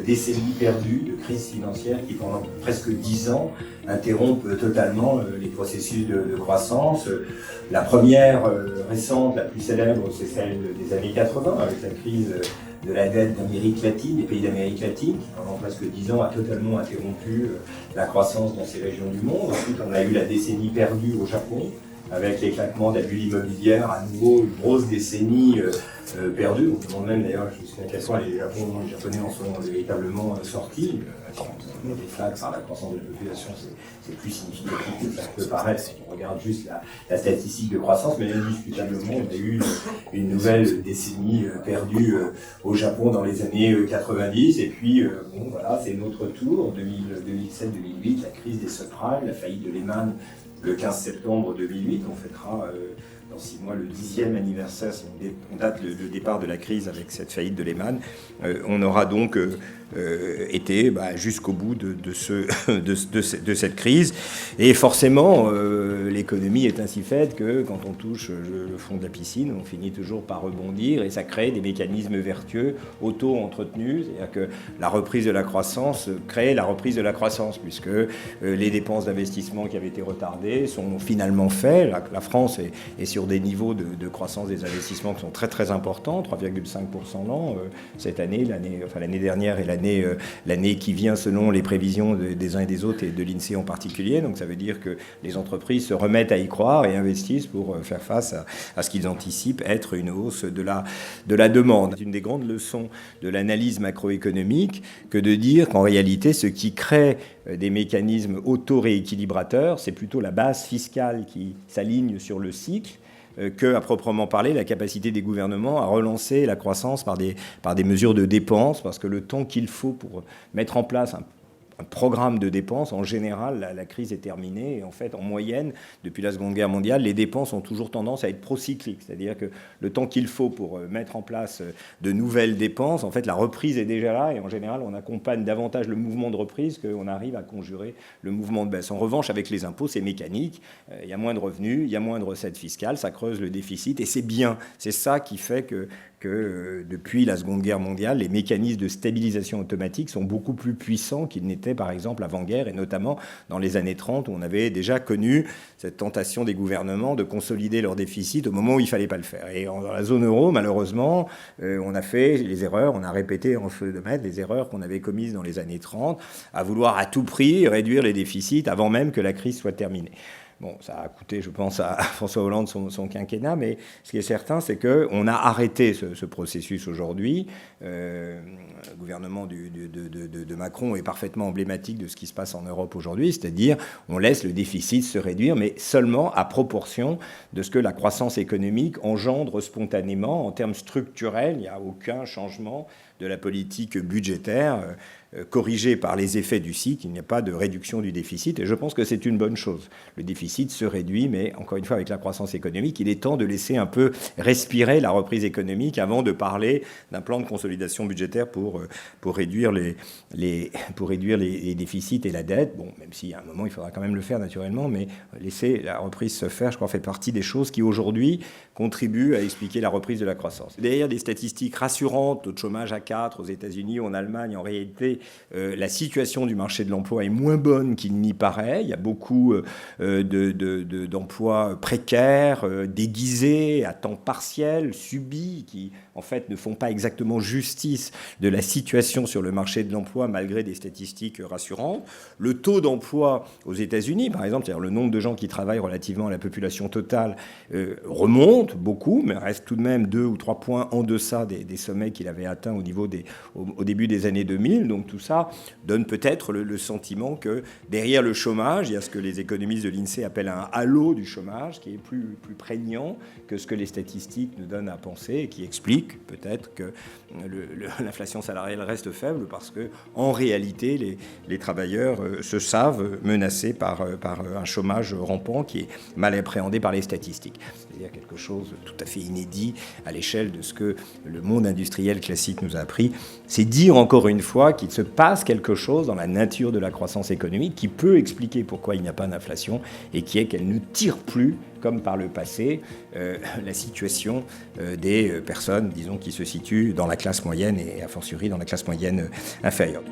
décennies perdues de crise financière qui, pendant presque 10 ans, interrompent totalement les processus de croissance. La première récente, la plus célèbre, c'est celle des années 80, avec la crise de la dette d'Amérique latine, des pays d'Amérique latine, qui pendant presque 10 ans a totalement interrompu la croissance dans ces régions du monde. Ensuite, on a eu la décennie perdue au Japon, avec l'éclatement de la bulle immobilière, à nouveau une grosse décennie perdue. On se demande même d'ailleurs jusqu'à quel point les Japonais en sont véritablement sortis. Des flaques par la croissance de la population, c'est plus significatif que ça peut paraître si on regarde juste la statistique de croissance, mais indiscutablement, on a eu une nouvelle décennie perdue au Japon dans les années 90, et puis bon voilà, c'est notre tour, 2007-2008, la crise des subprimes, la faillite de Lehman le 15 septembre 2008, on fêtera dans 6 mois le 10e anniversaire, on date le départ de la crise avec cette faillite de Lehman. On aura donc été jusqu'au bout de cette crise. Et forcément, l'économie est ainsi faite que quand on touche le fond de la piscine, on finit toujours par rebondir et ça crée des mécanismes vertueux auto-entretenus. C'est-à-dire que la reprise de la croissance crée la reprise de la croissance puisque les dépenses d'investissement qui avaient été retardées sont finalement faites. La France est sur des niveaux de croissance des investissements qui sont très très importants, 3,5% l'an cette année, l'année dernière et l'année qui vient selon les prévisions des uns et des autres et de l'INSEE en particulier. Donc ça veut dire que les entreprises se remettent à y croire et investissent pour faire face à ce qu'ils anticipent être une hausse de la demande. C'est une des grandes leçons de l'analyse macroéconomique que de dire qu'en réalité ce qui crée des mécanismes auto-rééquilibrateurs, c'est plutôt la base fiscale qui s'aligne sur le cycle que, à proprement parler, la capacité des gouvernements à relancer la croissance par des mesures de dépenses, parce que le temps qu'il faut pour mettre en place un programme de dépenses, en général, la crise est terminée. Et en fait, en moyenne, depuis la Seconde Guerre mondiale, les dépenses ont toujours tendance à être procycliques. C'est-à-dire que le temps qu'il faut pour mettre en place de nouvelles dépenses, en fait, la reprise est déjà là. Et en général, on accompagne davantage le mouvement de reprise qu'on arrive à conjurer le mouvement de baisse. En revanche, avec les impôts, c'est mécanique. Il y a moins de revenus, il y a moins de recettes fiscales, ça creuse le déficit. Et c'est bien. C'est ça qui fait que depuis la Seconde Guerre mondiale, les mécanismes de stabilisation automatique sont beaucoup plus puissants qu'ils n'étaient, par exemple, avant-guerre, et notamment dans les années 30, où on avait déjà connu cette tentation des gouvernements de consolider leur déficit au moment où il ne fallait pas le faire. Et dans la zone euro, malheureusement, on a fait les erreurs, on a répété en feu de maître les erreurs qu'on avait commises dans les années 30, à vouloir à tout prix réduire les déficits avant même que la crise soit terminée. Bon, ça a coûté, je pense, à François Hollande son quinquennat, mais ce qui est certain, c'est qu'on a arrêté ce processus aujourd'hui. Le gouvernement de Macron est parfaitement emblématique de ce qui se passe en Europe aujourd'hui, c'est-à-dire on laisse le déficit se réduire, mais seulement à proportion de ce que la croissance économique engendre spontanément. En termes structurels, il n'y a aucun changement de la politique budgétaire corrigée par les effets du cycle. Il n'y a pas de réduction du déficit et je pense que c'est une bonne chose. Le déficit se réduit, mais encore une fois, avec la croissance économique, il est temps de laisser un peu respirer la reprise économique avant de parler d'un plan de consolidation budgétaire pour réduire les déficits et la dette. Bon, même si à un moment, il faudra quand même le faire naturellement, mais laisser la reprise se faire, je crois, fait partie des choses qui aujourd'hui contribuent à expliquer la reprise de la croissance. Derrière des statistiques rassurantes, taux de chômage à 4 aux États-Unis ou en Allemagne, en réalité, la situation du marché de l'emploi est moins bonne qu'il n'y paraît. Il y a beaucoup d'emplois précaires, déguisés, à temps partiel, subis, qui en fait ne font pas exactement justice de la situation sur le marché de l'emploi malgré des statistiques rassurantes. Le taux d'emploi aux États-Unis, par exemple, c'est-à-dire le nombre de gens qui travaillent relativement à la population totale, remonte beaucoup, mais reste tout de même 2 ou 3 points en deçà des sommets qu'il avait atteints au début des années 2000. Donc tout ça donne peut-être le sentiment que derrière le chômage, il y a ce que les économistes de l'INSEE appellent un halo du chômage, qui est plus prégnant que ce que les statistiques nous donnent à penser et qui explique peut-être que l'inflation salariale reste faible parce que en réalité, les travailleurs se savent menacés par un chômage rampant qui est mal appréhendé par les statistiques. C'est-à-dire quelque chose de tout à fait inédit à l'échelle de ce que le monde industriel classique nous a appris. C'est dire encore une fois qu'il se passe quelque chose dans la nature de la croissance économique qui peut expliquer pourquoi il n'y a pas d'inflation et qui est qu'elle ne tire plus comme par le passé, la situation des personnes, disons, qui se situent dans la classe moyenne et a fortiori dans la classe moyenne inférieure.